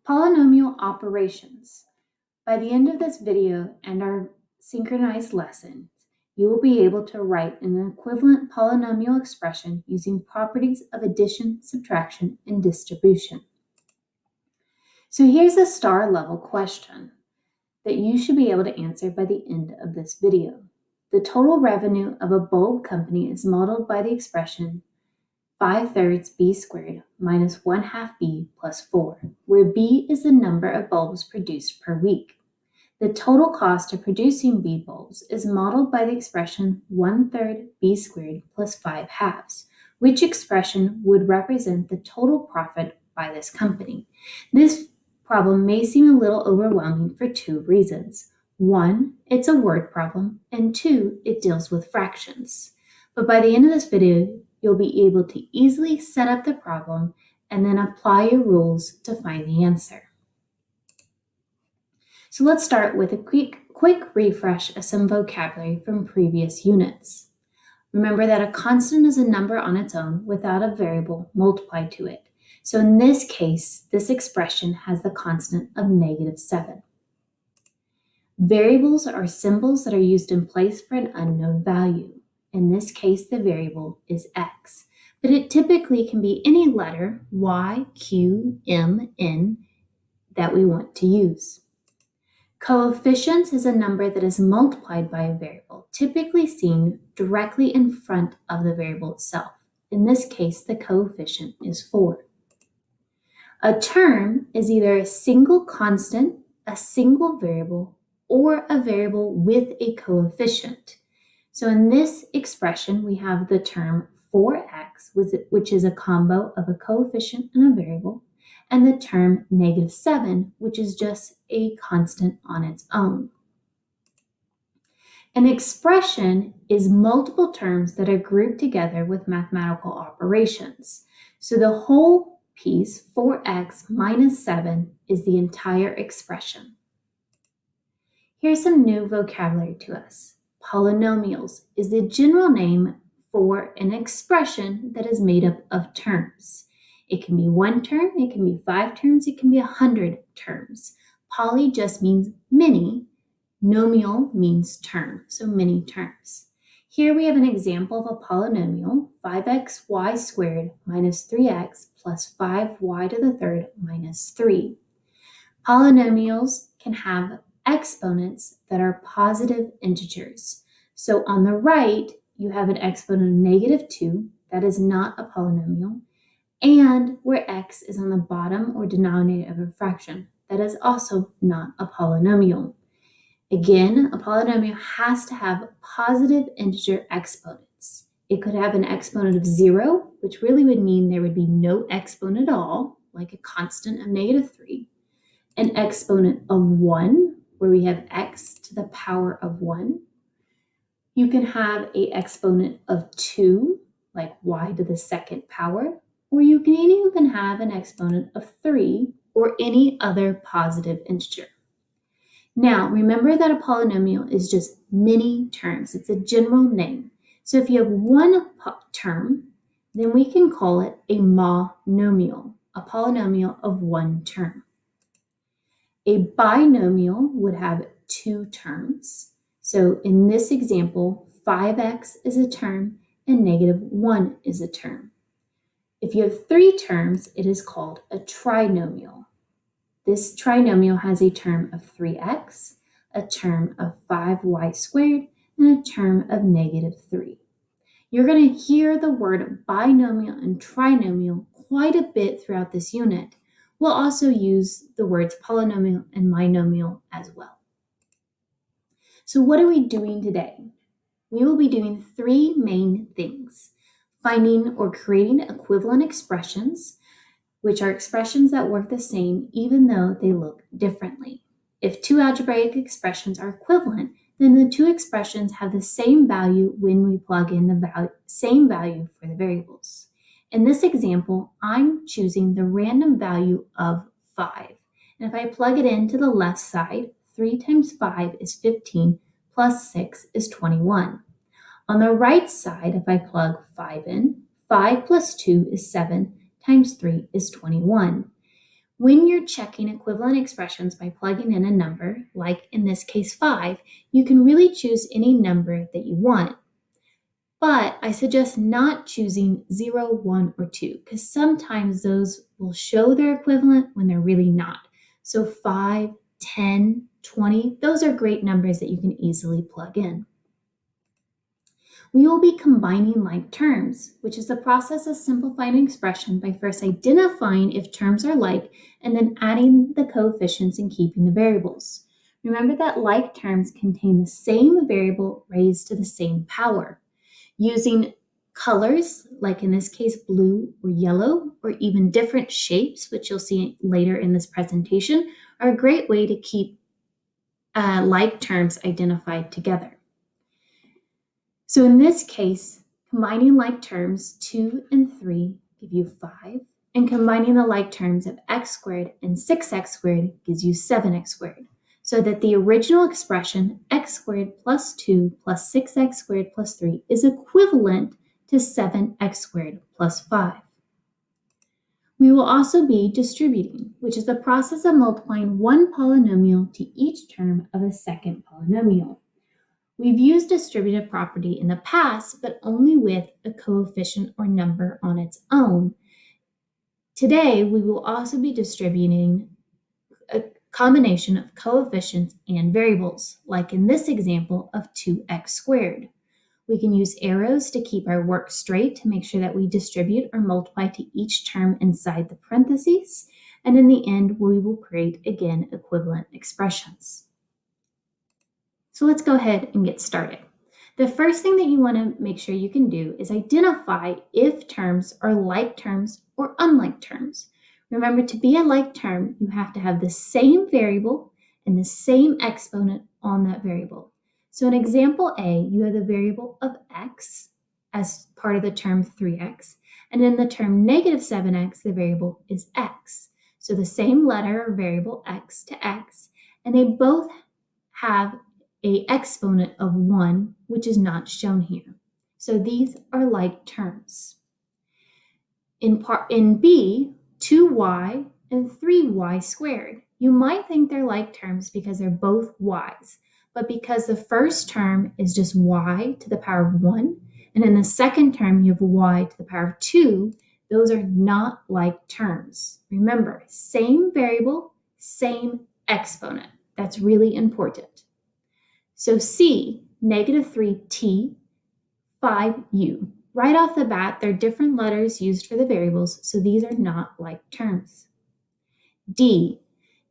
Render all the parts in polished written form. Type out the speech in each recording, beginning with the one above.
Polynomial operations. By the end of this video and our synchronized lessons, you will be able to write an equivalent polynomial expression using properties of addition, subtraction, and distribution. So here's a star level question that you should be able to answer by the end of this video. The total revenue of a bulb company is modeled by the expression 5/3 b squared minus 1/2 b plus 4, where b is the number of bulbs produced per week. The total cost of producing b bulbs is modeled by the expression 1/3 b squared plus 5/2, which expression would represent the total profit by this company. This problem may seem a little overwhelming for two reasons. One, it's a word problem, and two, it deals with fractions. But by the end of this video, you'll be able to easily set up the problem and then apply your rules to find the answer. So let's start with a quick refresh of some vocabulary from previous units. Remember that a constant is a number on its own without a variable multiplied to it. So in this case, this expression has the constant of -7. Variables are symbols that are used in place for an unknown value. In this case, the variable is x, but it typically can be any letter, y, q, m, n, that we want to use. Coefficients is a number that is multiplied by a variable, typically seen directly in front of the variable itself. In this case, the coefficient is 4. A term is either a single constant, a single variable, or a variable with a coefficient. So in this expression, we have the term 4x, which is a combo of a coefficient and a variable, and the term -7, which is just a constant on its own. An expression is multiple terms that are grouped together with mathematical operations. So the whole piece, 4x minus 7, is the entire expression. Here's some new vocabulary to us. Polynomials is the general name for an expression that is made up of terms. It can be one term, it can be 5 terms, it can be 100 terms. Poly just means many. Nomial means term, so many terms. Here we have an example of a polynomial, 5xy squared minus 3x plus 5y to the third minus 3. Polynomials can have exponents that are positive integers. So on the right, you have an exponent of -2, that is not a polynomial, and where x is on the bottom or denominator of a fraction, that is also not a polynomial. Again, a polynomial has to have positive integer exponents. It could have an exponent of 0, which really would mean there would be no exponent at all, like a constant of -3, an exponent of 1, where we have x to the power of 1. You can have an exponent of 2, like y to the second power, or you can even have an exponent of 3 or any other positive integer. Now, remember that a polynomial is just many terms. It's a general name. So if you have one term, then we can call it a monomial, a polynomial of one term. A binomial would have 2 terms. So in this example, 5x is a term and -1 is a term. If you have 3 terms, it is called a trinomial. This trinomial has a term of 3x, a term of 5y squared, and a term of -3. You're going to hear the word binomial and trinomial quite a bit throughout this unit. We'll also use the words polynomial and monomial as well. So what are we doing today? We will be doing 3 main things: finding or creating equivalent expressions, which are expressions that work the same even though they look differently. If 2 algebraic expressions are equivalent, then the 2 expressions have the same value when we plug in the same value for the variables. In this example, I'm choosing the random value of 5. And if I plug it into the left side, 3 times 5 is 15, plus 6 is 21. On the right side, if I plug 5 in, 5 plus 2 is 7, times 3 is 21. When you're checking equivalent expressions by plugging in a number, like in this case 5, you can really choose any number that you want. But I suggest not choosing 0, 1, or 2 because sometimes those will show their equivalent when they're really not. So 5, 10, 20, those are great numbers that you can easily plug in. We will be combining like terms, which is the process of simplifying an expression by first identifying if terms are like and then adding the coefficients and keeping the variables. Remember that like terms contain the same variable raised to the same power. Using colors, like in this case blue or yellow, or even different shapes, which you'll see later in this presentation, are a great way to keep like terms identified together. So in this case, combining like terms 2 and 3 give you 5, and combining the like terms of x squared and 6x squared gives you 7x squared, so that the original expression x squared plus 2 plus 6x squared plus 3 is equivalent to 7x squared plus 5. We will also be distributing, which is the process of multiplying one polynomial to each term of a second polynomial. We've used distributive property in the past, but only with a coefficient or number on its own. Today, we will also be distributing a combination of coefficients and variables, like in this example of 2x squared. We can use arrows to keep our work straight to make sure that we distribute or multiply to each term inside the parentheses, and in the end, we will create, again, equivalent expressions. So let's go ahead and get started. The first thing that you want to make sure you can do is identify if terms are like terms or unlike terms. Remember, to be a like term, you have to have the same variable and the same exponent on that variable. So in example A, you have the variable of x as part of the term 3x, and in the term negative 7x, the variable is x. So the same letter or variable x to x, and they both have an exponent of 1, which is not shown here. So these are like terms. In B, 2y and 3y squared. You might think they're like terms because they're both y's, but because the first term is just y to the power of 1, and in the second term you have y to the power of 2, those are not like terms. Remember, same variable, same exponent. That's really important. So C, negative 3t, 5u. Right off the bat, they're different letters used for the variables, so these are not like terms. D,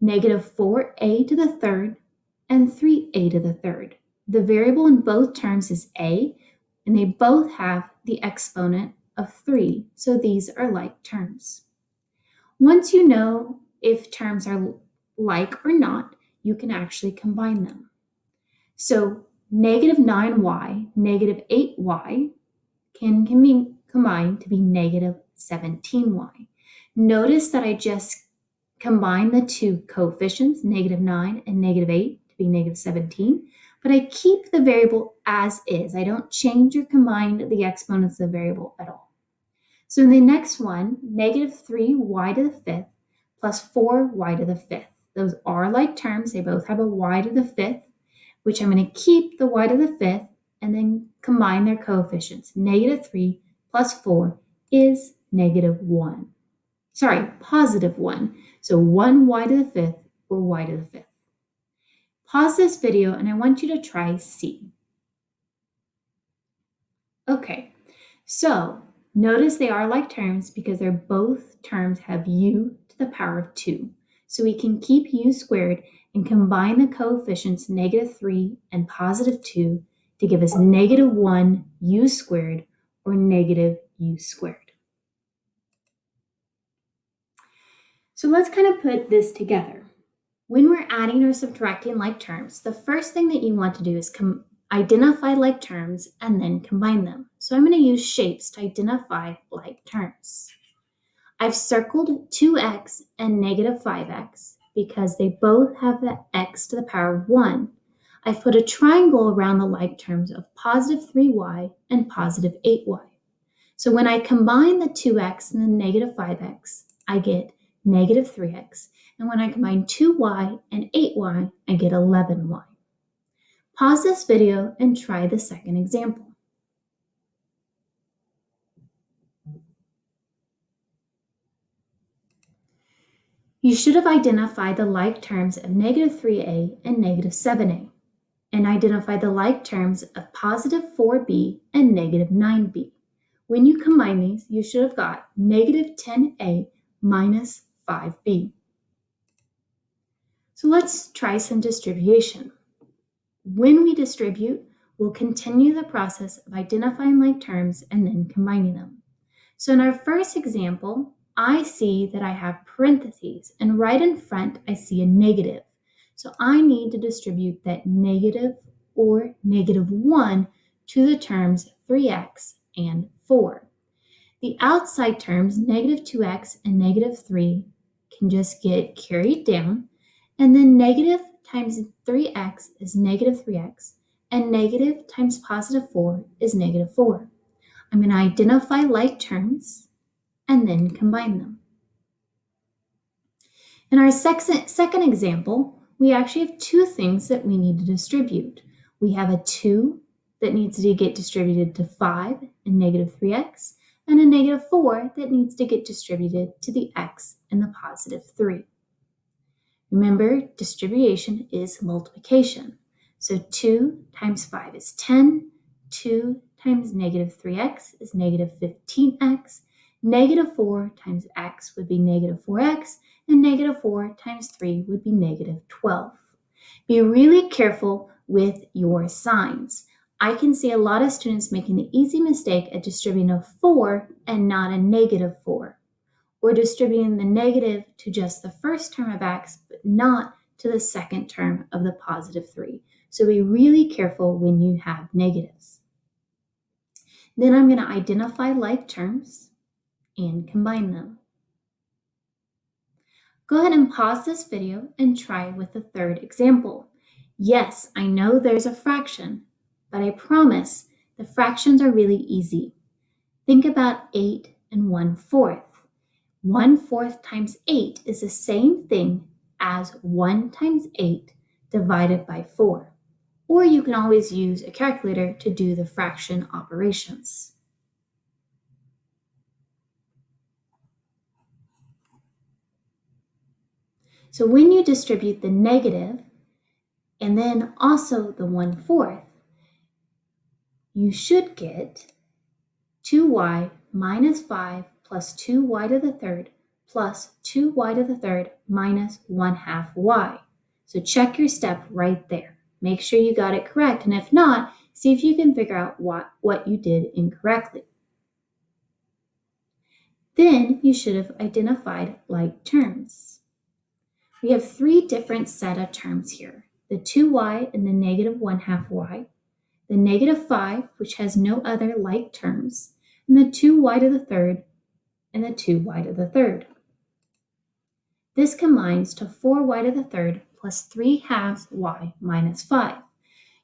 negative 4a to the third and 3a to the third. The variable in both terms is a, and they both have the exponent of 3, so these are like terms. Once you know if terms are like or not, you can actually combine them. So negative 9y, negative 8y can be combined to be negative 17y. Notice that I just combined the two coefficients, negative 9 and negative 8, to be negative 17, but I keep the variable as is. I don't change or combine the exponents of the variable at all. So in the next one, negative 3y to the fifth plus 4y to the fifth. Those are like terms. They both have a y to the fifth, which I'm going to keep the y to the fifth and then combine their coefficients. Negative 3 plus 4 is negative 1. Sorry, positive 1. So 1y to the fifth or y to the fifth. Pause this video and I want you to try C. Okay, so notice they are like terms because they're both terms have u to the power of 2. So we can keep u squared and combine the coefficients negative 3 and positive 2 to give us negative 1 u squared or negative u squared. So let's kind of put this together. When we're adding or subtracting like terms, the first thing that you want to do is identify like terms and then combine them. So I'm going to use shapes to identify like terms. I've circled 2x and negative 5x because they both have the x to the power of 1. I've put a triangle around the like terms of positive 3y and positive 8y. So when I combine the 2x and the negative 5x, I get negative 3x. And when I combine 2y and 8y, I get 11y. Pause this video and try the second example. You should have identified the like terms of negative 3a and negative 7a, and identified the like terms of positive 4b and negative 9b. When you combine these, you should have got negative 10a minus 5b. So let's try some distribution. When we distribute, we'll continue the process of identifying like terms and then combining them. So in our first example, I see that I have parentheses, and right in front, I see a negative. So I need to distribute that negative or negative 1 to the terms 3x and 4. The outside terms, negative 2x and negative 3, can just get carried down, and then negative times 3x is negative 3x, and negative times positive 4 is negative 4. I'm going to identify like terms and then combine them. In our second example, we actually have two things that we need to distribute. We have a 2 that needs to get distributed to 5 and negative 3x, and a negative 4 that needs to get distributed to the x and the positive 3. Remember, distribution is multiplication. So 2 times 5 is 10, 2 times negative 3x is negative 15x, negative 4 times x would be negative 4x, and negative 4 times 3 would be negative 12. Be really careful with your signs. I can see a lot of students making the easy mistake of distributing a 4 and not a negative 4, or distributing the negative to just the first term of x, but not to the second term of the positive 3. So be really careful when you have negatives. Then I'm going to identify like terms and combine them. Go ahead and pause this video and try with the third example. Yes, I know there's a fraction, but I promise the fractions are really easy. Think about 8 and 1/4. 1/4 times 8 is the same thing as 1 times 8 divided by 4. Or you can always use a calculator to do the fraction operations. So when you distribute the negative and then also the 1/4, you should get 2y minus 5 plus 2y to the third plus 2y to the third minus 1/2 y. So check your step right there. Make sure you got it correct, and if not, see if you can figure out what you did incorrectly. Then you should have identified like terms. We have three different set of terms here: the 2y and the negative 1/2 y, the negative 5, which has no other like terms, and the 2y to the third and the 2y to the third. This combines to 4y to the third plus 3/2 y minus 5.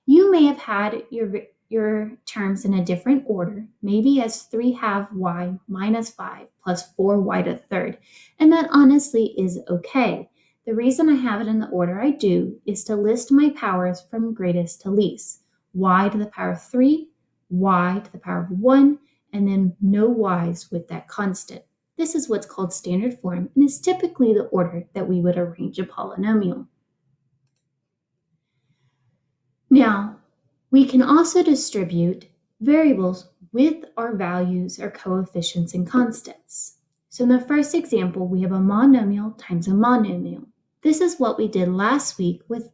You may have had your terms in a different order, maybe as 3/2 y minus 5 plus 4y to the third, and that honestly is okay. The reason I have it in the order I do is to list my powers from greatest to least. Y to the power of 3, y to the power of 1, and then no y's with that constant. This is what's called standard form and is typically the order that we would arrange a polynomial. Now, we can also distribute variables with our values or coefficients and constants. So in the first example, we have a monomial times a monomial. This is what we did last week with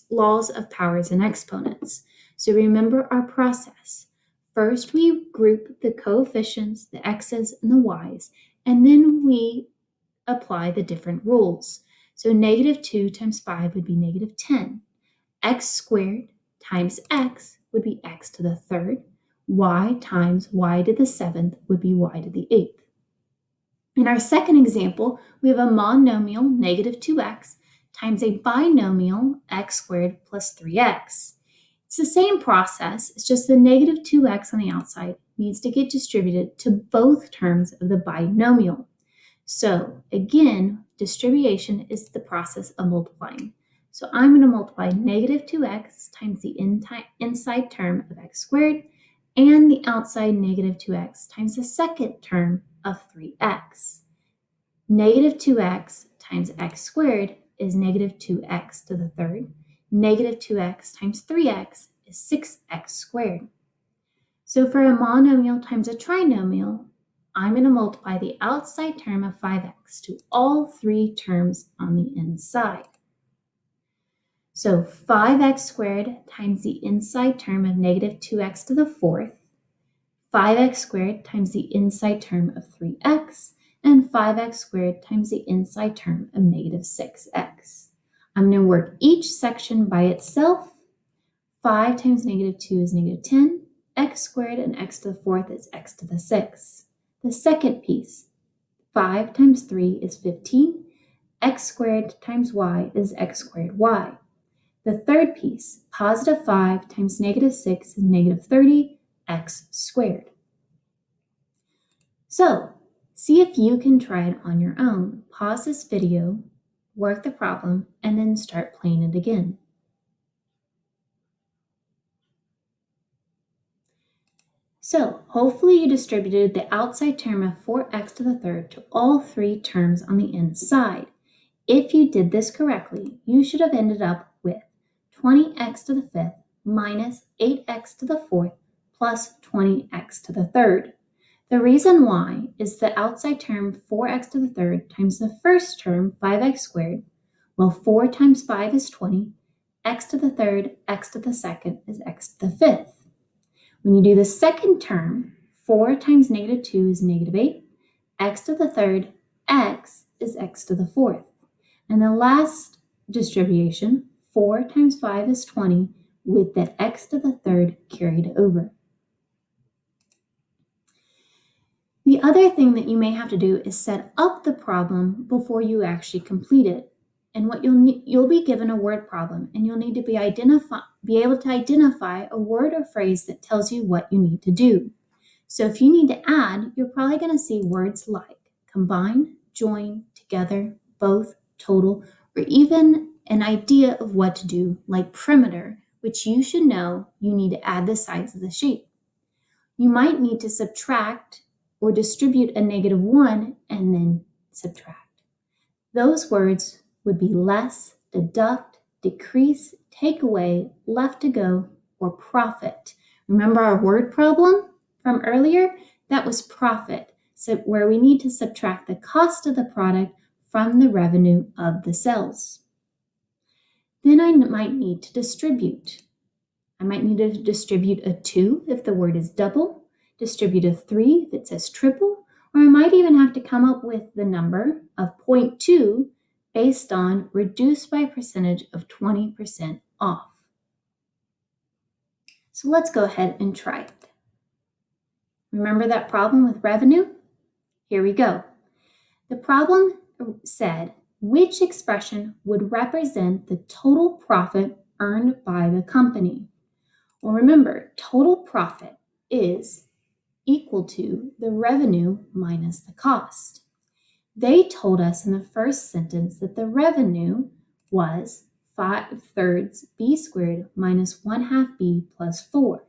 laws of powers and exponents. So remember our process. First, we group the coefficients, the x's and the y's, and then we apply the different rules. So negative 2 times 5 would be negative 10. X squared times x would be x to the third. Y times y to the seventh would be y to the eighth. In our second example, we have a monomial, negative 2x, times a binomial, x squared plus 3x. It's the same process, it's just the negative 2x on the outside needs to get distributed to both terms of the binomial. So again, distribution is the process of multiplying. So I'm going to multiply negative 2x times the inside term of x squared and the outside negative 2x times the second term of 3x. Negative 2x times x squared is negative 2x to the third. Negative 2x times 3x is 6x squared. So for a monomial times a trinomial, I'm going to multiply the outside term of 5x to all three terms on the inside. So 5x squared times the inside term of negative 2x to the fourth, 5x squared times the inside term of 3x, and 5x squared times the inside term of negative 6x. I'm going to work each section by itself. 5 times negative 2 is negative 10. X squared and x to the fourth is x to the sixth. The second piece, 5 times 3 is 15. X squared times y is x squared y. The third piece, positive 5 times negative 6 is negative 30, x squared. So, see if you can try it on your own. Pause this video, work the problem, and then start playing it again. So hopefully you distributed the outside term of 4x to the third to all three terms on the inside. If you did this correctly, you should have ended up with 20x to the fifth minus 8x to the fourth plus 20x to the third. The reason why is the outside term 4x to the third times the first term 5x squared. Well, 4 times 5 is 20. X to the third, x to the second is x to the fifth. When you do the second term, 4 times negative 2 is negative 8. X to the third, x is x to the fourth. And the last distribution, 4 times 5 is 20, with that x to the third carried over. The other thing that you may have to do is set up the problem before you actually complete it. And what you'll be given a word problem, and you'll need to be able to identify a word or phrase that tells you what you need to do. So if you need to add, you're probably going to see words like combine, join, together, both, total, or even an idea of what to do, like perimeter, which you should know you need to add the sides of the shape. You might need to subtract or distribute a negative 1 and then subtract. Those words would be less, deduct, decrease, take away, left to go, or profit. Remember our word problem from earlier? That was profit, so where we need to subtract the cost of the product from the revenue of the sales. Then I might need to distribute. I might need to distribute a 2 if the word is double, distribute a 3 if it says triple, or I might even have to come up with the number of 0.2 based on reduced by a percentage of 20% off. So let's go ahead and try it. Remember that problem with revenue? Here we go. The problem said, which expression would represent the total profit earned by the company? Well, remember, total profit is equal to the revenue minus the cost. They told us in the first sentence that the revenue was 5/3 b squared minus 1/2 b plus 4.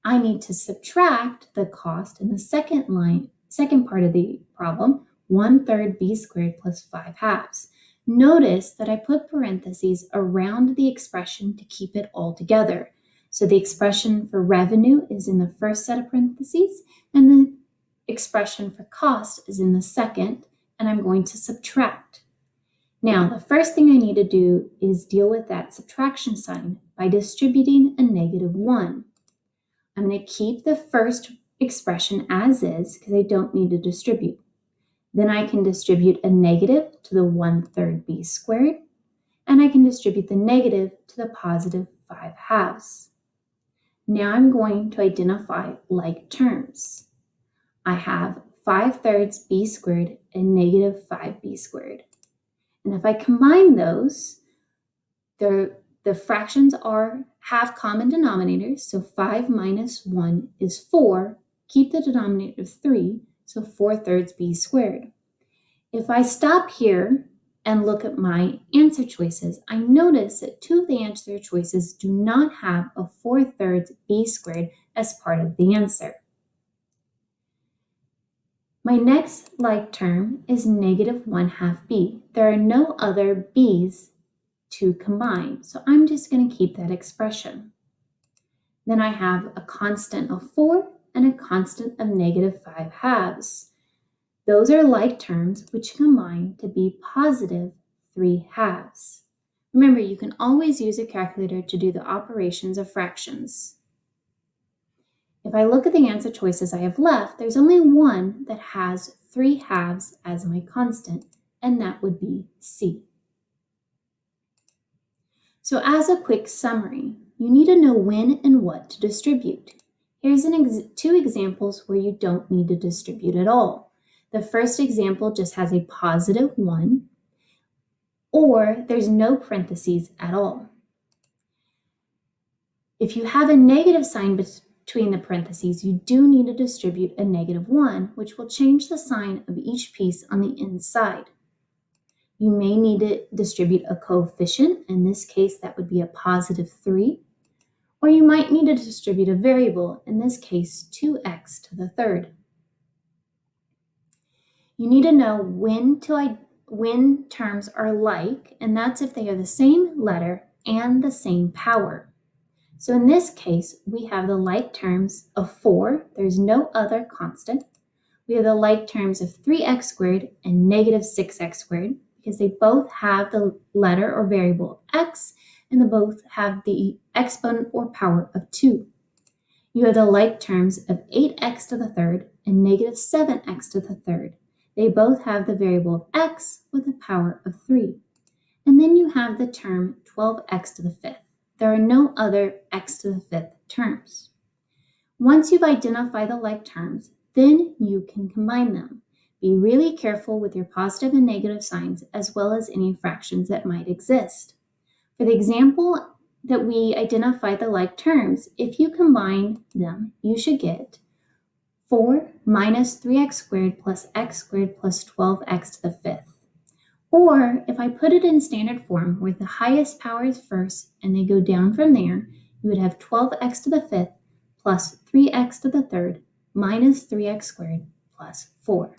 I need to subtract the cost in the second part of the problem, 1/3 b squared plus 5/2. Notice that I put parentheses around the expression to keep it all together. So the expression for revenue is in the first set of parentheses, and the expression for cost is in the second, and I'm going to subtract. Now, the first thing I need to do is deal with that subtraction sign by distributing a negative 1. I'm going to keep the first expression as is because I don't need to distribute. Then I can distribute a negative to the 1/3 b squared, and I can distribute the negative to the positive 5/2. Now I'm going to identify like terms. I have 5/3 b squared and negative 5b squared. And if I combine those, the fractions have common denominators, so 5 minus 1 is 4. Keep the denominator of 3, so 4/3 b squared. If I stop here and look at my answer choices, I notice that two of the answer choices do not have a 4/3 b squared as part of the answer. My next like term is -1/2 b. There are no other b's to combine, so I'm just going to keep that expression. Then I have a constant of 4 and a constant of -5/2. Those are like terms which combine to be +3/2. Remember, you can always use a calculator to do the operations of fractions. If I look at the answer choices I have left, there's only one that has 3/2 as my constant, and that would be C. So as a quick summary, you need to know when and what to distribute. Here's two examples where you don't need to distribute at all. The first example just has a +1, or there's no parentheses at all. If you have a negative sign between the parentheses, you do need to distribute a -1, which will change the sign of each piece on the inside. You may need to distribute a coefficient. In this case, that would be a +3. Or you might need to distribute a variable, in this case, 2x to the third. You need to know when terms are like, and that's if they are the same letter and the same power. So in this case, we have the like terms of 4, there's no other constant. We have the like terms of 3x squared and -6x squared, because they both have the letter or variable x, and they both have the exponent or power of 2. You have the like terms of 8x to the third and -7x to the third. They both have the variable of x with a power of 3. And then you have the term 12x to the fifth. There are no other x to the fifth terms. Once you've identified the like terms, then you can combine them. Be really careful with your positive and negative signs, as well as any fractions that might exist. For the example that we identified the like terms, if you combine them, you should get 4 minus 3x squared plus x squared plus 12x to the fifth. Or if I put it in standard form where the highest power is first and they go down from there, you would have 12x to the fifth plus 3x to the third minus 3x squared plus 4.